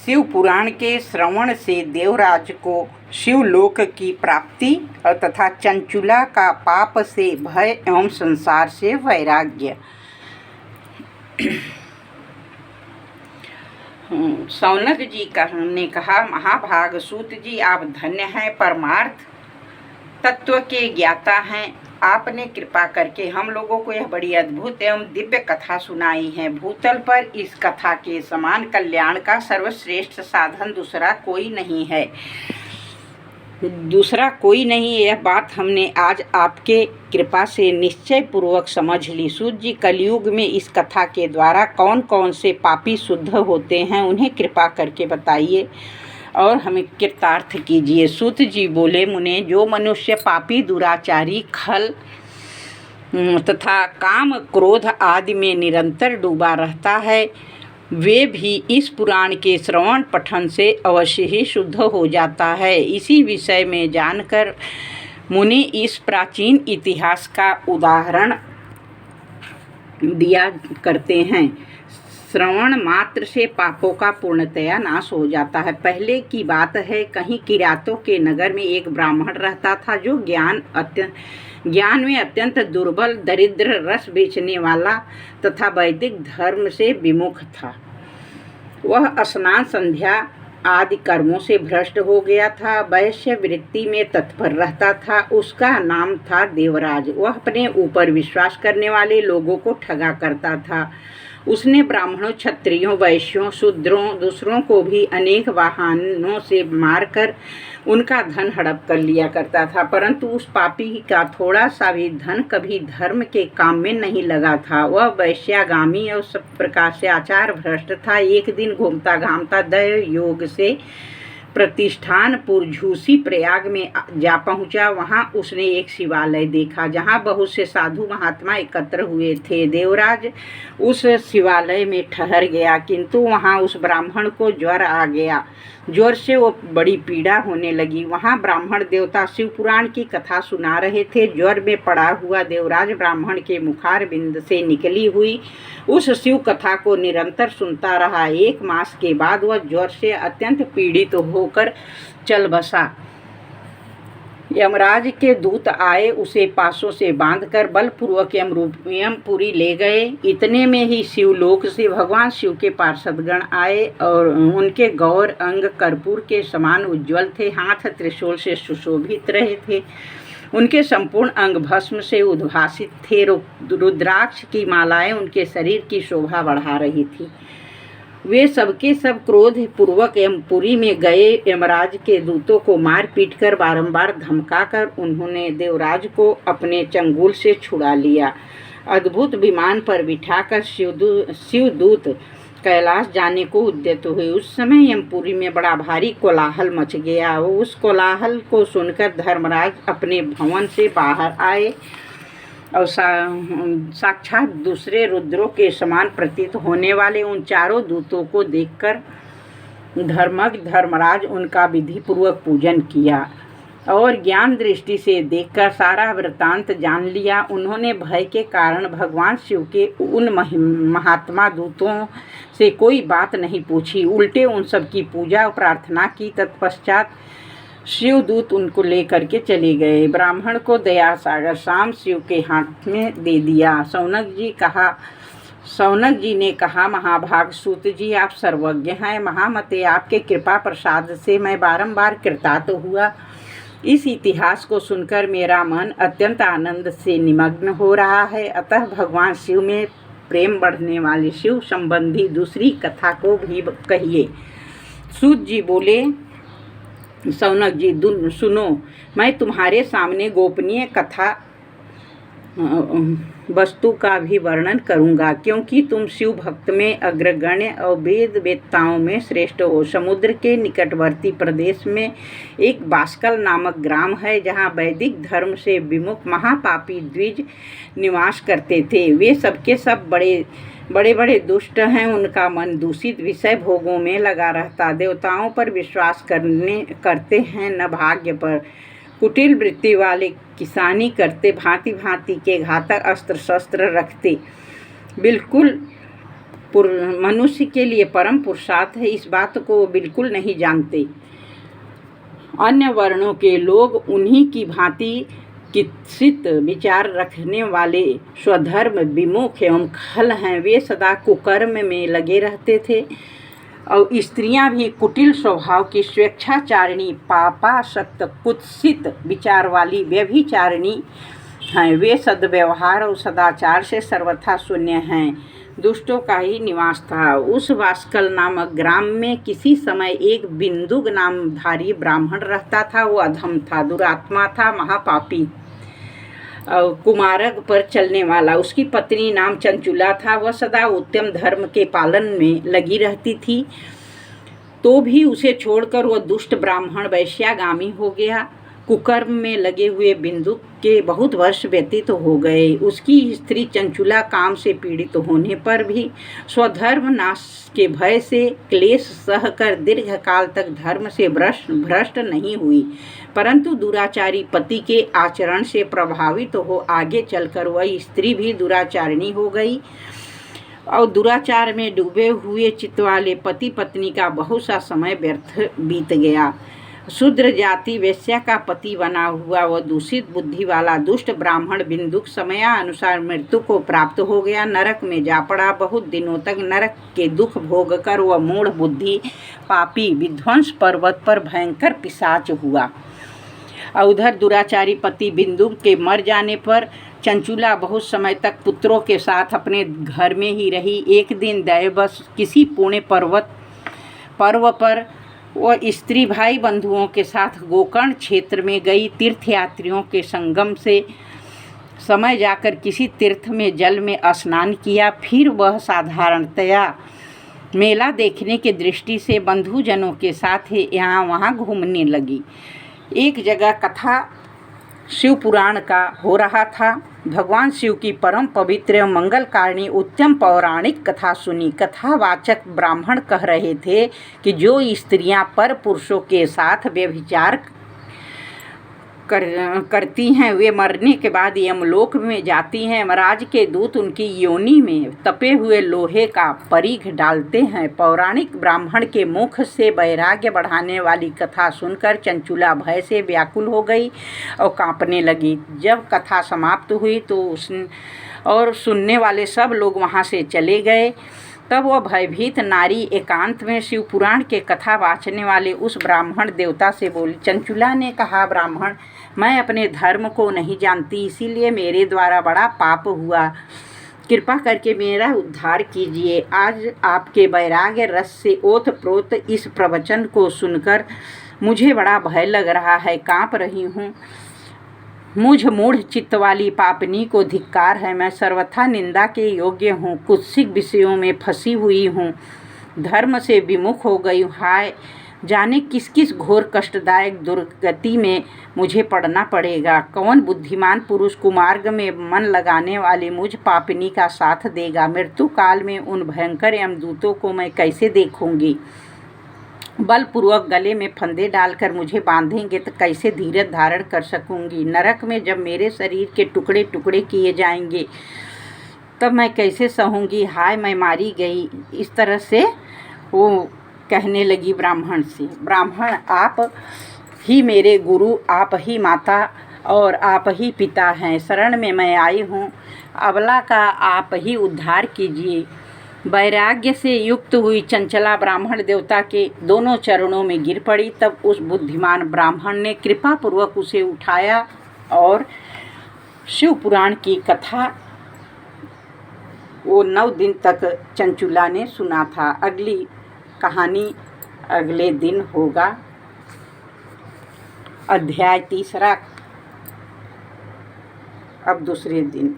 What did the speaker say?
शिव पुराण के श्रवण से देवराज को शिवलोक की प्राप्ति और तथा चंचुला का पाप से भय एवं संसार से वैराग्य। सौनक जी ने कहा, महाभाग सूत जी, आप धन्य हैं, परमार्थ तत्व के ज्ञाता हैं। आपने कृपा करके हम लोगों को यह बड़ी अद्भुत एवं दिव्य कथा सुनाई है। भूतल पर इस कथा के समान कल्याण का सर्वश्रेष्ठ साधन दूसरा कोई नहीं। यह बात हमने आज आपके कृपा से निश्चय पूर्वक समझ ली। सूत जी, कलयुग में इस कथा के द्वारा कौन कौन से पापी शुद्ध होते हैं, उन्हें कृपा करके बताइए और हमें कृतार्थ कीजिए। सूत जी बोले, मुने, जो मनुष्य पापी, दुराचारी, खल तथा काम क्रोध आदि में निरंतर डूबा रहता है, वे भी इस पुराण के श्रवण पठन से अवश्य ही शुद्ध हो जाता है। इसी विषय में जानकर मुनि इस प्राचीन इतिहास का उदाहरण दिया करते हैं। श्रवण मात्र से पापों का पूर्णतया नाश हो जाता है। पहले की बात है, कहीं किरातों के नगर में एक ब्राह्मण रहता था जो ज्ञान में अत्यंत दुर्बल, दरिद्र, रस बेचने वाला तथा वैदिक धर्म से विमुख था। वह स्नान संध्या आदि कर्मों से भ्रष्ट हो गया था। वैश्य वृत्ति में तत्पर रहता था। उसका नाम था देवराज। वह अपने ऊपर विश्वास करने वाले लोगों को ठगा करता था। उसने ब्राह्मणों, क्षत्रियों, वैश्यों, शूद्रों, दूसरों को भी अनेक वाहनों से मारकर उनका धन हड़प कर लिया करता था, परंतु उस पापी का थोड़ा सा भी धन कभी धर्म के काम में नहीं लगा था। वह वैश्यागामी और सब प्रकार से आचार भ्रष्ट था। एक दिन घूमता घामता दैव योग से प्रतिष्ठानपुर झूसी प्रयाग में जा पहुंचा। वहां उसने एक शिवालय देखा जहां बहुत से साधु महात्मा एकत्र हुए थे। देवराज उस शिवालय में ठहर गया, किंतु वहां उस ब्राह्मण को ज्वर आ गया। ज्वर से वो बड़ी पीड़ा होने लगी। वहां ब्राह्मण देवता शिव पुराण की कथा सुना रहे थे। ज्वर में पड़ा हुआ देवराज ब्राह्मण के मुखारबिंद से निकली हुई उस शिव कथा को निरंतर सुनता रहा। 1 मास के बाद वह ज्वर से अत्यंत पीड़ित होकर चल बसा। यमराज के दूत आए, उसे पासों से बांधकर बलपूर्वक यमपुरी ले गए। इतने में ही शिवलोक से भगवान शिव के पार्षदगण आए और उनके गौर अंग कर्पूर के समान उज्ज्वल थे। हाथ त्रिशूल से सुशोभित रहे थे। उनके संपूर्ण अंग भस्म से उद्भासित थे। रुद्राक्ष की मालाएं उनके शरीर की शोभा बढ़ा रही थी। वे सबके सब क्रोध पूर्वक यमपुरी में गए। यमराज के दूतों को मार पीट कर बारंबार धमकाकर उन्होंने देवराज को अपने चंगुल से छुड़ा लिया। अद्भुत विमान पर बिठाकर शिवदूत कैलाश जाने को उद्यत हुए। उस समय यमपुरी में बड़ा भारी कोलाहल मच गया। उस कोलाहल को सुनकर धर्मराज अपने भवन से बाहर आए और साक्षात दूसरे रुद्रों के समान प्रतीत होने वाले उन चारों दूतों को देखकर धर्मज्ञ धर्मराज उनका विधि पूर्वक पूजन किया और ज्ञान दृष्टि से देखकर सारा वृत्तांत जान लिया। उन्होंने भय के कारण भगवान शिव के उन महात्मा दूतों से कोई बात नहीं पूछी, उल्टे उन सब की पूजा और प्रार्थना की। तत्पश्चात शिवदूत उनको लेकर के चले गए। ब्राह्मण को दया सागर शाम शिव के हाथ में दे दिया। सौनक जी ने कहा, महाभाग सूत जी, आप सर्वज्ञ हैं। महामते, आपके कृपा प्रसाद से मैं बारंबार कृतार्थ हुआ। इस इतिहास को सुनकर मेरा मन अत्यंत आनंद से निमग्न हो रहा है। अतः भगवान शिव में प्रेम बढ़ने वाली शिव संबंधी दूसरी कथा को भी कहिए। सूत जी बोले, सौनक जी, सुनो, मैं तुम्हारे सामने गोपनीय कथा वस्तु का भी वर्णन करूंगा, क्योंकि तुम शिव भक्त में अग्रगण्य और वेद वेत्ताओं में श्रेष्ठ हो। समुद्र के निकटवर्ती प्रदेश में एक बास्कल नामक ग्राम है, जहाँ वैदिक धर्म से विमुख महापापी द्विज निवास करते थे। वे सबके सब बड़े बड़े दुष्ट हैं। उनका मन दूषित विषय भोगों में लगा रहता। देवताओं पर विश्वास करते हैं, न भाग्य पर। कुटिल वृत्ति वाले, किसानी करते, भांति भांति के घातक अस्त्र शस्त्र रखते, बिल्कुल मनुष्य के लिए परम पुरुषार्थ है, इस बात को वो बिल्कुल नहीं जानते। अन्य वर्णों के लोग उन्हीं की भांति कित्सित विचार रखने वाले स्वधर्म विमुख एवं खल हैं। वे सदा कुकर्म में लगे रहते थे और स्त्रियां भी कुटिल स्वभाव की स्वेच्छाचारिणी, पापासक्त, कुत्सित विचार वाली व्यभिचारिणी हैं। वे सद्व्यवहार और सदाचार से सर्वथा शून्य हैं। दुष्टों का ही निवास था। उस वास्कल नामक ग्राम में किसी समय एक बिंदुक नामधारी ब्राह्मण रहता था। वो अधम था, दुरात्मा था, महापापी, कुमार्ग पर चलने वाला। उसकी पत्नी नाम चंचुला था। वह सदा उत्तम धर्म के पालन में लगी रहती थी, तो भी उसे छोड़कर वह दुष्ट ब्राह्मण वैश्यागामी हो गया। कुकर्म में लगे हुए बिंदुक के बहुत वर्ष व्यतीत हो गए। उसकी स्त्री चंचुला काम से पीड़ित होने पर भी स्वधर्म नाश के भय से क्लेश सहकर दीर्घ काल तक धर्म से भ्रष्ट नहीं हुई, परंतु दुराचारी पति के आचरण से प्रभावित हो आगे चलकर वह स्त्री भी दुराचारिणी हो गई और दुराचार में डूबे हुए चित्त वाले पति पत्नी का बहुत सा समय व्यर्थ बीत गया। शूद्र जाति वेश्या का पति बना हुआ वह दूषित बुद्धि वाला दुष्ट ब्राह्मण बिंदुक समयानुसार मृत्यु को प्राप्त हो गया, नरक में जा पड़ा। बहुत दिनों तक नरक के दुख भोग कर वह मूढ़ बुद्धि पापी विध्वंस पर्वत पर भयंकर पिशाच हुआ। उधर दुराचारी पति बिंदुक के मर जाने पर चंचुला बहुत समय तक पुत्रों के साथ अपने घर में ही रही। एक दिन दैवश किसी पुण्य पर्व पर वह स्त्री भाई बंधुओं के साथ गोकर्ण क्षेत्र में गई। तीर्थयात्रियों के संगम से समय जाकर किसी तीर्थ में जल में स्नान किया। फिर वह साधारणतया मेला देखने की दृष्टि से बंधुजनों के साथ यहाँ वहाँ घूमने लगी। एक जगह कथा शिव पुराण का हो रहा था। भगवान शिव की परम पवित्र एवं मंगलकारिणी उत्तम पौराणिक कथा सुनी। कथावाचक ब्राह्मण कह रहे थे कि जो स्त्रियां पर पुरुषों के साथ व्यभिचार करती हैं वे मरने के बाद यमलोक में जाती हैं। यमराज के दूत उनकी योनि में तपे हुए लोहे का परीख डालते हैं। पौराणिक ब्राह्मण के मुख से वैराग्य बढ़ाने वाली कथा सुनकर चंचुला भय से व्याकुल हो गई और कांपने लगी। जब कथा समाप्त हुई तो और सुनने वाले सब लोग वहाँ से चले गए। तब वह भयभीत नारी एकांत में शिव पुराण के कथा वाचने वाले उस ब्राह्मण देवता से बोली। चंचुला ने कहा, ब्राह्मण, मैं अपने धर्म को नहीं जानती, इसीलिए मेरे द्वारा बड़ा पाप हुआ। कृपा करके मेरा उद्धार कीजिए। आज आपके वैराग्य रस से ओतप्रोत इस प्रवचन को सुनकर मुझे बड़ा भय लग रहा है, कांप रही हूँ। मुझ मूढ़ चित्त वाली पापनी को धिक्कार है। मैं सर्वथा निंदा के योग्य हूँ, कुत्सित विषयों में फंसी हुई हूँ, धर्म से विमुख हो गई हूँ। हाय, जाने किस किस घोर कष्टदायक दुर्गति में मुझे पड़ना पड़ेगा। कौन बुद्धिमान पुरुष कुमार्ग में मन लगाने वाले मुझ पापनी का साथ देगा। मृत्यु काल में उन भयंकर यमदूतों को मैं कैसे देखूंगी। बलपूर्वक गले में फंदे डालकर मुझे बांधेंगे तो कैसे धीरज धारण कर सकूंगी। नरक में जब मेरे शरीर के टुकड़े टुकड़े किए जाएंगे तब मैं कैसे सहूंगी। हाय, मैं मारी गई। इस तरह से वो कहने लगी ब्राह्मण से। ब्राह्मण, आप ही मेरे गुरु, आप ही माता और आप ही पिता हैं। शरण में मैं आई हूँ, अबला का आप ही उद्धार कीजिए। वैराग्य से युक्त हुई चंचला ब्राह्मण देवता के दोनों चरणों में गिर पड़ी। तब उस बुद्धिमान ब्राह्मण ने कृपापूर्वक उसे उठाया और शिव पुराण की कथा वो 9 दिन तक चंचुला ने सुना था। अगली कहानी अगले दिन होगा। अध्याय 3 अब दूसरे दिन।